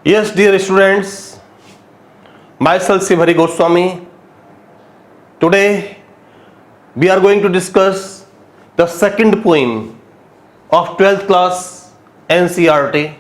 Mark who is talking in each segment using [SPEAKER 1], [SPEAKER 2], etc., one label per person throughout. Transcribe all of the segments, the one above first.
[SPEAKER 1] Yes, dear students, myself Shri Goswami. Today we are going to discuss the second poem of 12th class NCERT.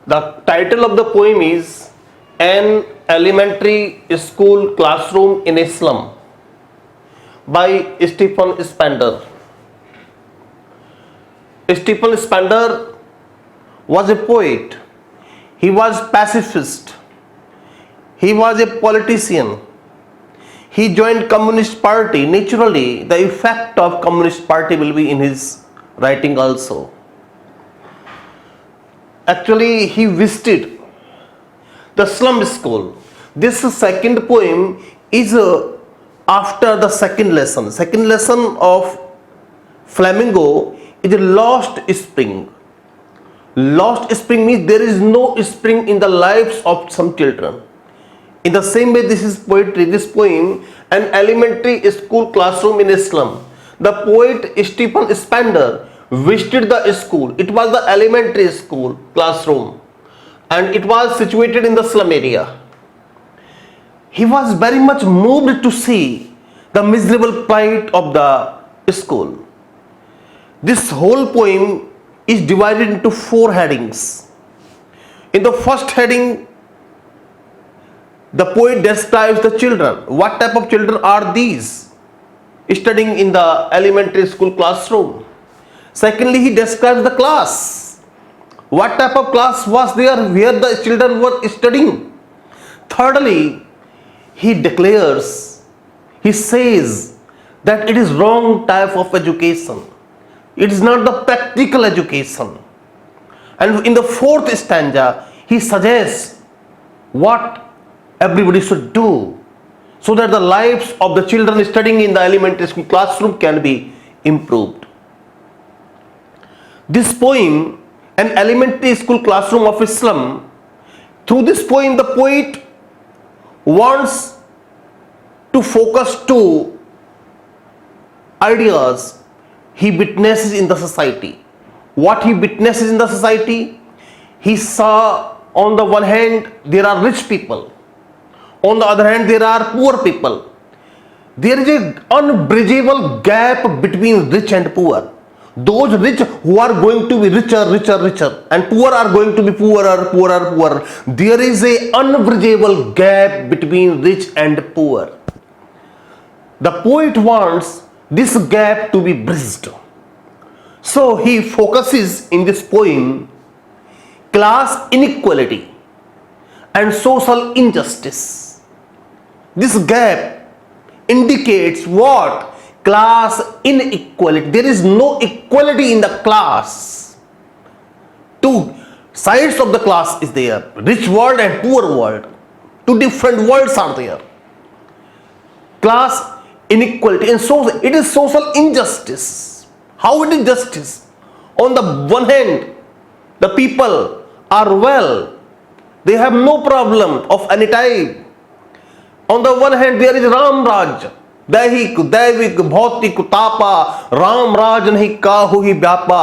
[SPEAKER 1] The title of the poem is An Elementary School Classroom in a Slum by Stephen Spender. Stephen Spender was a poet. He was pacifist. He was a politician. He joined Communist Party. Naturally, the effect of Communist Party will be in his writing also. Actually, he visited the slum school. This second poem is after the second lesson. Second lesson of Flamingo is a lost spring. Lost spring means there is no spring in the lives of some children. In the same way, this is poetry, this poem, An Elementary School Classroom in a Slum. The poet Stephen Spender visited the school. It was the elementary school classroom and it was situated in the slum area. He was very much moved to see the miserable plight of the school. This whole poem is divided into 4 headings. In the first heading, the poet describes the children. What type of children are these studying in the elementary school classroom? Secondly, he describes the class. What type of class was there where the children were studying? Thirdly, he declares, he says that it is wrong type of education. It is not the practical education. And in the 4th stanza, he suggests what everybody should do so that the lives of the children studying in the elementary school classroom can be improved. This poem, An Elementary School Classroom of a Slum, through this poem the poet wants to focus to ideas he witnesses in the society. What he witnesses in the society? He saw on the one hand there are rich people, on the other hand there are poor people. There is an unbridgeable gap between rich and poor. Those rich who are going to be richer, and poor are going to be poorer. There is an unbridgeable gap between rich and poor. The poet wants this gap to be bridged. So he focuses in this poem class inequality and social injustice. This gap indicates what? Class inequality. There is no equality in the class. 2 sides of the class is there, rich world and poor world. 2 different worlds are there. Class inequality, and so it is social injustice. How it is justice? On the one hand, the people are well, they have no problem of any type. On the one hand, there is Ram Raj, दैहिक दैविक भौतिक तापा, राम राज नहीं काहू ही व्यापा,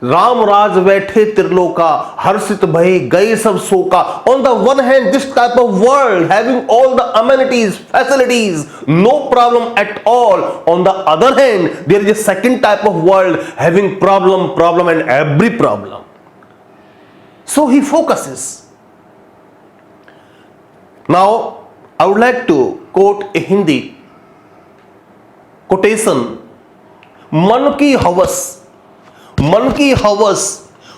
[SPEAKER 1] राम राज बैठे त्रिलोका, हर्षित भय गए सब शोका. On the one hand, this type of world having all the amenities, facilities, no problem at all. On the other hand, there is a second type of world having problem and every problem. So he focuses. Now I would like to quote a Hindi quotation. मन की हवस,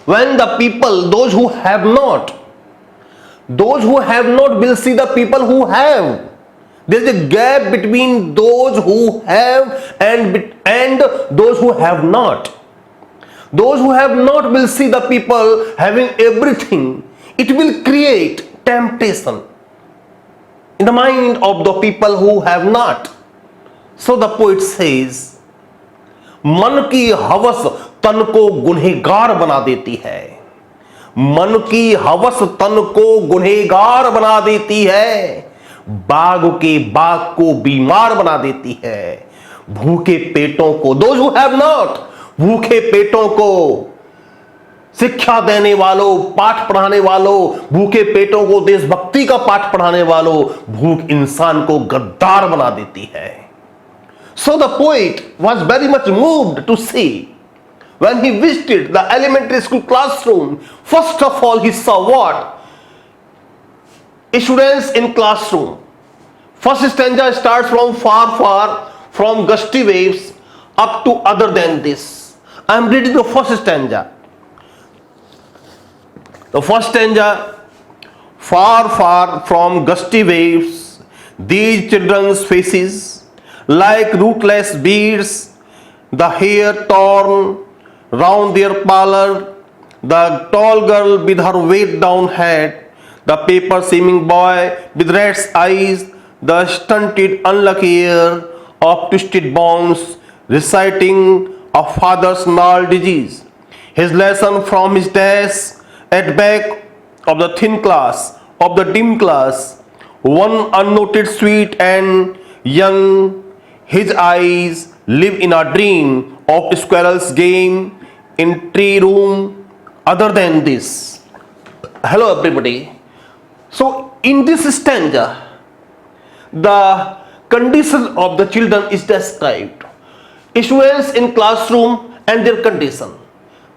[SPEAKER 1] when the people, those who have not will see the people who have. There is a gap between those who have and those who have not. Those who have not will see the people having everything. It will create temptation in the mind of the people who have not. So the poet says, मन की हवस तन को गुनहगार बना देती है. मन की हवस तन को गुनहगार बना देती है. बाग के बाग को बीमार बना देती है. भूखे पेटों को, those who have not, भूखे पेटों को शिक्षा देने वालों, पाठ पढ़ाने वालों, भूखे पेटों को देशभक्ति का पाठ पढ़ाने वालों, भूख इंसान को गद्दार बना देती है. So the poet was very much moved to see when he visited the elementary school classroom. First of all, he saw what? Students in classroom. First stanza starts from far, far, from gusty waves up to other than this. I am reading the first stanza. The first stanza, far, far from gusty waves, these children's faces, like rootless beads, the hair torn round their pallor, the tall girl with her weighed down head, the paper seeming boy with rat's eyes, the stunted unlucky heir of twisted bones, reciting a father's gnarled disease, his lesson from his desk, at back of the thin class, of the dim class, one unnoted sweet and young, his eyes live in a dream of squirrel's game in tree room other than this. Hello everybody. So in this stanza, the condition of the children is described. Students in classroom and their condition.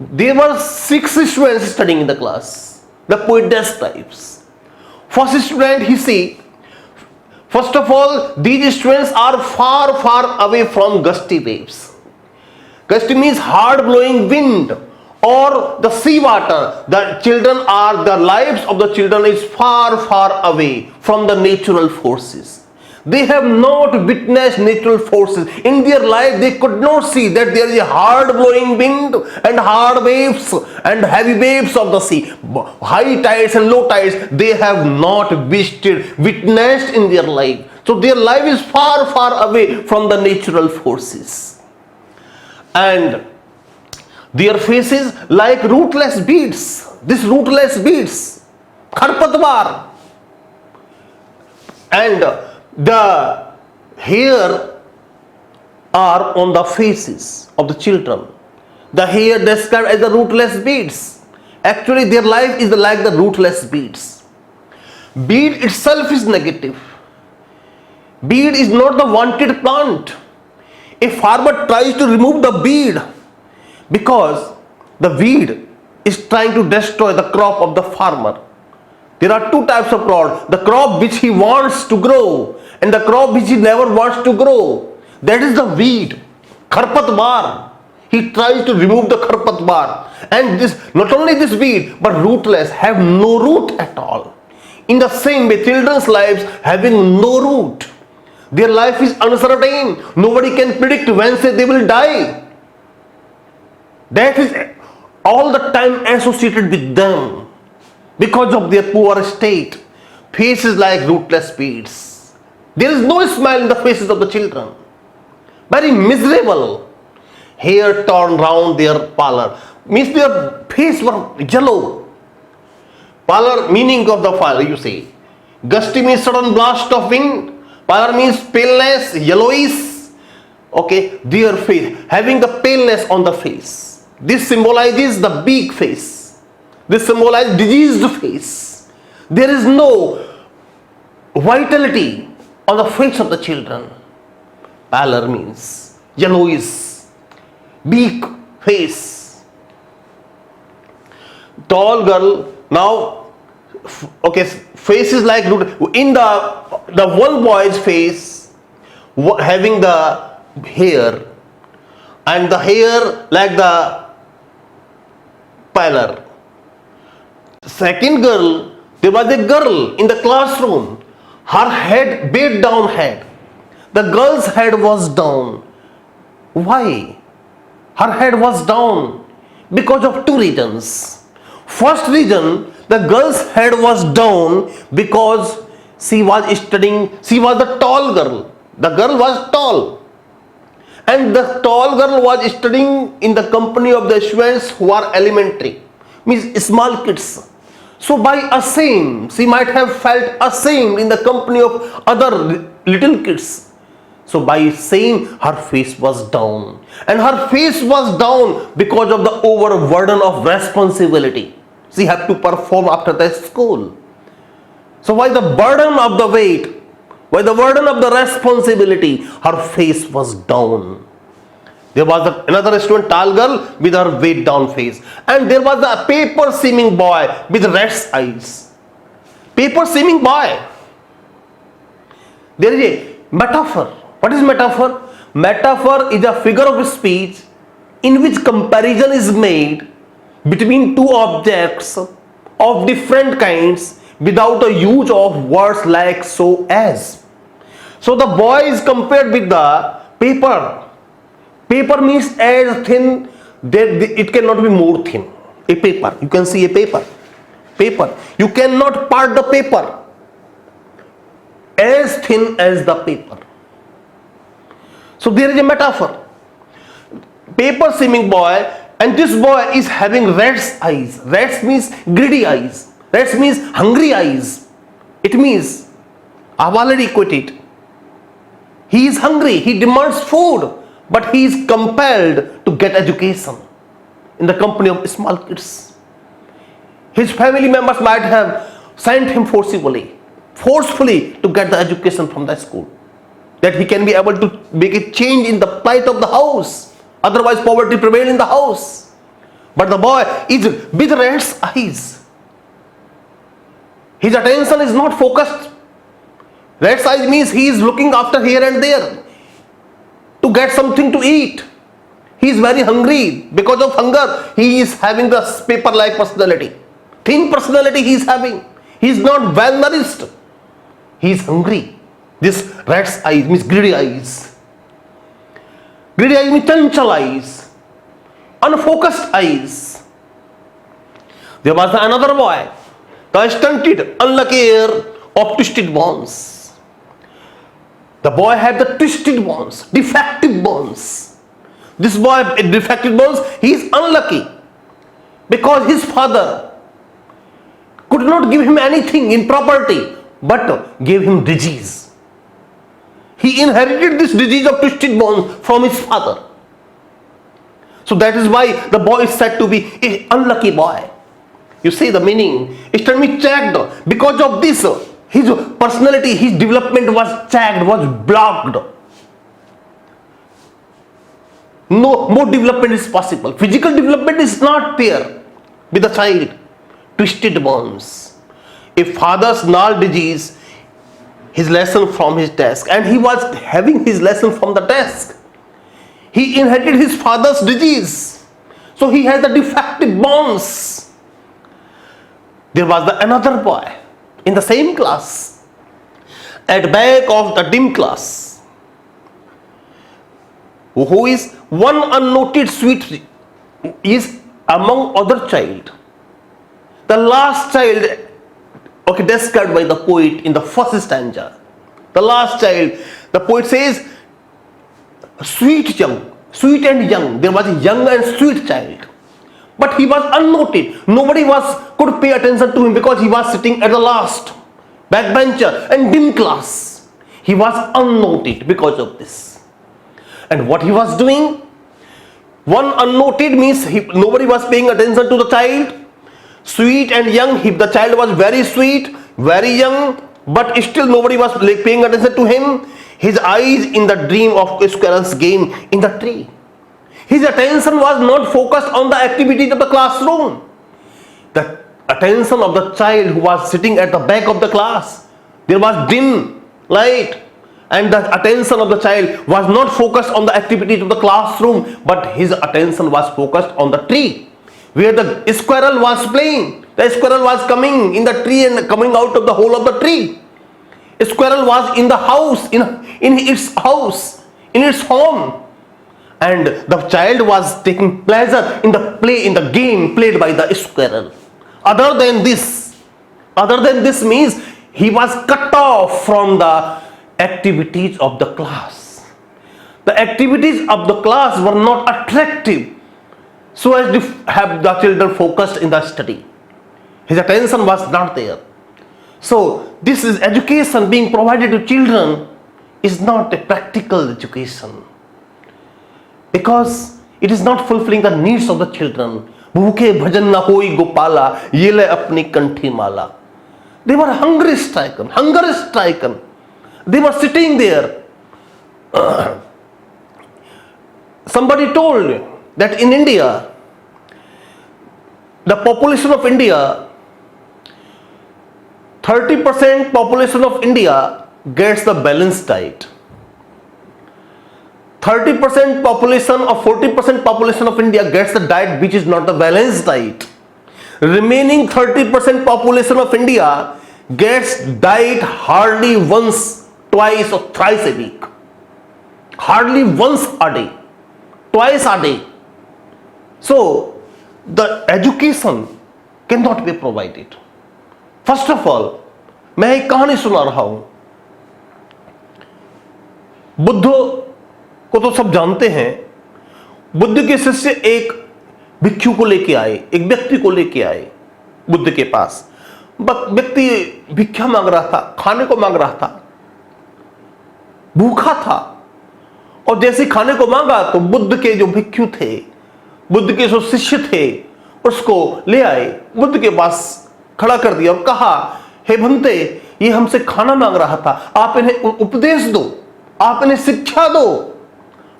[SPEAKER 1] There were 6 students studying in the class. The poet describes. First student, he see, first of all, these students are far, far away from gusty waves. Gusty means hard blowing wind or the sea water. The children are, the lives of the children is far, far away from the natural forces. They have not witnessed natural forces. In their life, they could not see that there is a hard blowing wind and hard waves and heavy waves of the sea. High tides and low tides, they have not witnessed in their life. So their life is far, far away from the natural forces. And their faces like rootless beads. These rootless beads, kharpatwar. And the hair are on the faces of the children. The hair described as the rootless beads. Actually, their life is like the rootless beads. Bead itself is negative. Bead is not the wanted plant. A farmer tries to remove the bead because the weed is trying to destroy the crop of the farmer. There are 2 types of crop. The crop which he wants to grow and the crop which he never wants to grow. That is the weed. Kharpatwar. He tries to remove the kharpatwar. And this, not only this weed, but rootless, have no root at all. In the same way, children's lives having no root. Their life is uncertain. Nobody can predict when they will die. That is all the time associated with them. Because of their poor state, faces like rootless beads. There is no smile in the faces of the children. Very miserable. Hair torn round their pallor. Means their face were yellow. Pallor, meaning of the fire, you say. Gusty means sudden blast of wind. Pallor means paleness, yellowish. Okay, their face, having the paleness on the face. This symbolizes the big face. This symbolizes diseased face. There is no vitality on the face of the children. Pallor means yellowish, big face. Tall girl, now, okay, face is like, in the one boy's face, having the hair, and the hair like the pallor. Second girl, there was a girl in the classroom. Her head, bent down head. The girl's head was down. Why? Her head was down because of 2 reasons. First reason, the girl's head was down because she was studying, she was the tall girl. The girl was tall. And the tall girl was studying in the company of the students who are elementary, means small kids. So by ashamed, she might have felt ashamed in the company of other little kids. So by saying her face was down, and her face was down because of the overburden of responsibility she had to perform after the school. So by the burden of the weight, by the burden of the responsibility, her face was down. There was another student, tall girl with her weight down face, and there was a paper seeming boy with rat's eyes. Paper seeming boy. There is a metaphor. What is metaphor? Metaphor is a figure of speech in which comparison is made between two objects of different kinds without a use of words like so as. So the boy is compared with the paper. Paper means as thin that it cannot be more thin. A paper. You can see a paper. Paper. You cannot part the paper. As thin as the paper. So there is a metaphor. Paper seeming boy, and this boy is having rat's eyes. Rats means greedy eyes. Rats means hungry eyes. It means, I've already quoted. He is hungry. He demands food. But he is compelled to get education in the company of small kids. His family members might have sent him forcefully to get the education from the school, that he can be able to make a change in the plight of the house. Otherwise poverty prevails in the house. But the boy is with rat's eyes. His attention is not focused. Rat's eyes means he is looking after here and there to get something to eat. He is very hungry. Because of hunger, he is having the paper-like personality. Thin personality he is having. He is not well nourished. He is hungry. This rat's eyes means greedy eyes. Greedy eyes means chanchal eyes. Unfocused eyes. There was another boy, the stunted, unlucky heir of twisted bones. The boy had the twisted bones, defective bones. This boy, defective bones, he is unlucky because his father could not give him anything in property but gave him disease. He inherited this disease of twisted bones from his father. So that is why the boy is said to be an unlucky boy. You see the meaning. It can be checked. Because of this, his personality, his development was checked, was blocked. No more development is possible. Physical development is not there with the child. Twisted bones. A father's gnarled disease, his lesson from his desk, and he was having his lesson from the desk. He inherited his father's disease. So he has the defective bones. There was another boy in the same class, at back of the dim class, who is one unnoted sweet is among other child. The last child, described by the poet in the first stanza. The last child, the poet says, sweet and young. There was a young and sweet child. But he was unnoted. Nobody could pay attention to him because he was sitting at the last backbencher and dim class. He was unnoted because of this. And what he was doing? One unnoted means nobody was paying attention to the child. Sweet and young, the child was very sweet, very young, but still nobody was paying attention to him. His eyes in the dream of a squirrel's game in the tree. His attention was not focused on the activities of the classroom. The attention of the child who was sitting at the back of the class, there was dim light, and the attention of the child was not focused on the activities of the classroom, but his attention was focused on the tree, where the squirrel was playing. The squirrel was coming in the tree and coming out of the hole of the tree. A squirrel was in the house, in its house, in its home. And the child was taking pleasure in the game played by the squirrel. Other than this means he was cut off from the activities of the class. The activities of the class were not attractive so as to have the children focused in the study. His attention was not there. So this is education being provided to children is not a practical education, because it is not fulfilling the needs of the children. भूखे भजन न होई गोपाला, ये ले अपनी कंठी माला. They were hunger stricken. They were sitting there. Somebody told that in India, the population of India, 30% population of India gets the balanced diet. 30% population or 40% population of India gets the diet which is not the balanced diet. Remaining 30% population of India gets diet hardly once, twice or thrice a week. Hardly once a day, twice a day. So the education cannot be provided. First of all, मैं एक कहानी सुना रहा हूं. बुद्ध को तो सब जानते हैं. बुद्ध के शिष्य एक भिक्षु को लेके आए, एक व्यक्ति को लेके आए बुद्ध के पास. व्यक्ति भिक्षा मांग रहा था, खाने को मांग रहा था, भूखा था. और जैसे खाने को मांगा तो बुद्ध के जो भिक्षु थे, बुद्ध के जो शिष्य थे, उसको ले आए, बुद्ध के पास खड़ा कर दिया और कहा, हे भंते, ये हमसे खाना मांग रहा था, आप इन्हें उपदेश दो, आप इन्हें शिक्षा दो,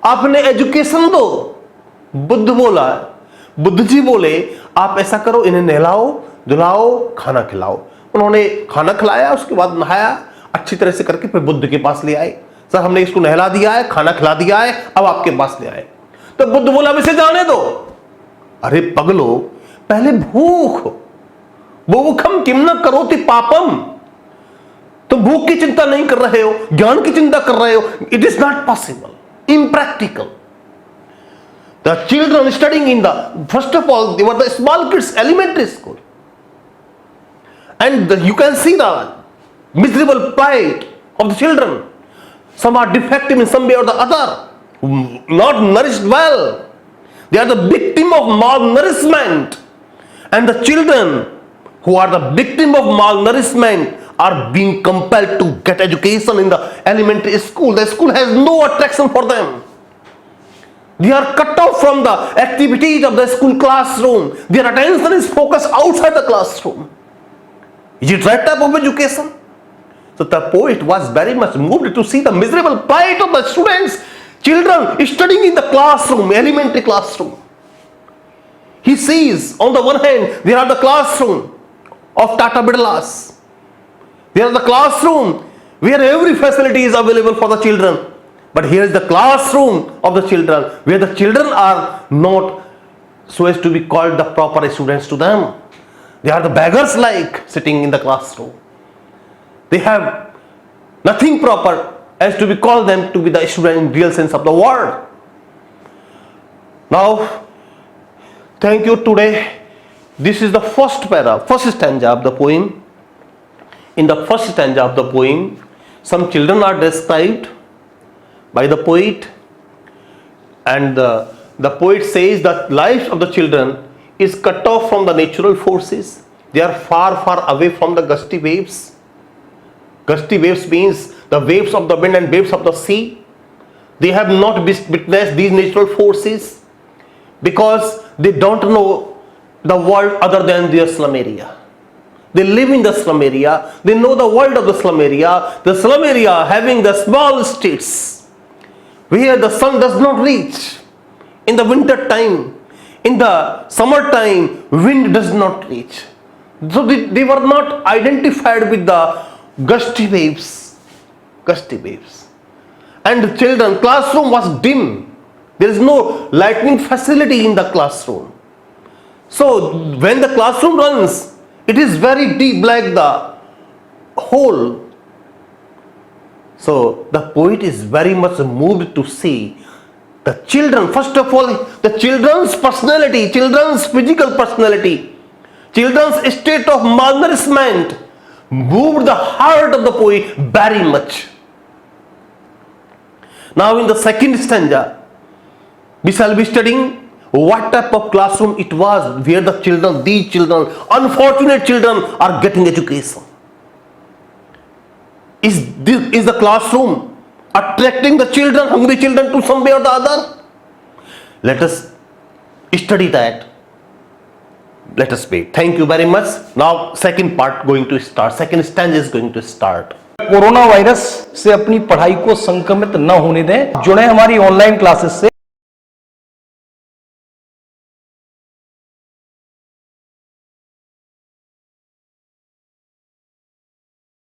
[SPEAKER 1] आप इन्हें एजुकेशन दो. बुद्ध जी बोले, आप ऐसा करो, इन्हें नहलाओ, धुलाओ, खाना खिलाओ. उन्होंने खाना खिलाया, उसके बाद नहाया अच्छी तरह से करके, फिर बुद्ध के पास ले आए. सर, हमने इसको नहला दिया है, खाना खिला दिया है, अब आपके पास ले आए. तो बुद्ध बोला, अब इसे जाने दो. अरे पगलो, पहले भूखम किम न करोति पापम. तुम भूख की चिंता नहीं कर रहे हो, ज्ञान की चिंता कर रहे हो. It is not possible, impractical. The children studying in the, first of all, they were the small kids, elementary school, and you can see the miserable plight of the children. Some are defective in some way or the other, not nourished well. They are the victim of malnourishment, and the children who are the victim of malnourishment are being compelled to get education in the elementary school. The school has no attraction for them. They are cut off from the activities of the school classroom. Their attention is focused outside the classroom. Is it right type of education? So the poet was very much moved to see the miserable plight of the students, children studying in the classroom, elementary classroom. He sees, on the one hand, there are the classroom of Tata Birlas. There is the classroom where every facility is available for the children. But here is the classroom of the children where the children are not so as to be called the proper students to them. They are the beggars like sitting in the classroom. They have nothing proper as to be called them to be the student in real sense of the word. Now, thank you. Today, this is the first stanza of the poem. In the first stanza of the poem, some children are described by the poet, and the poet says that life of the children is cut off from the natural forces. They are far, far away from the gusty waves. Gusty waves means the waves of the wind and waves of the sea. They have not witnessed these natural forces because they don't know the world other than their slum area. They live in the slum area. They know the world of the slum area. The slum area having the small streets where the sun does not reach. In the winter time, in the summer time, wind does not reach. So they were not identified with the gusty waves. And the children, classroom was dim. There is no lighting facility in the classroom. So when the classroom runs, it is very deep, like the hole. So the poet is very much moved to see the children. First of all, the children's personality, children's physical personality, children's state of malnourishment moved the heart of the poet very much. Now in the second stanza, we shall be studying what type of classroom it was where the children, these children, unfortunate children, are getting education. Is the classroom attracting the children, hungry children to some way or the other? Let us study that. Let us wait. Thank you very much. Now second part going to start. Second stanza is going to start.
[SPEAKER 2] Corona virus से अपनी पढ़ाई को संक्रमित न होने दें। जुड़े हमारी ऑनलाइन क्लासेस से।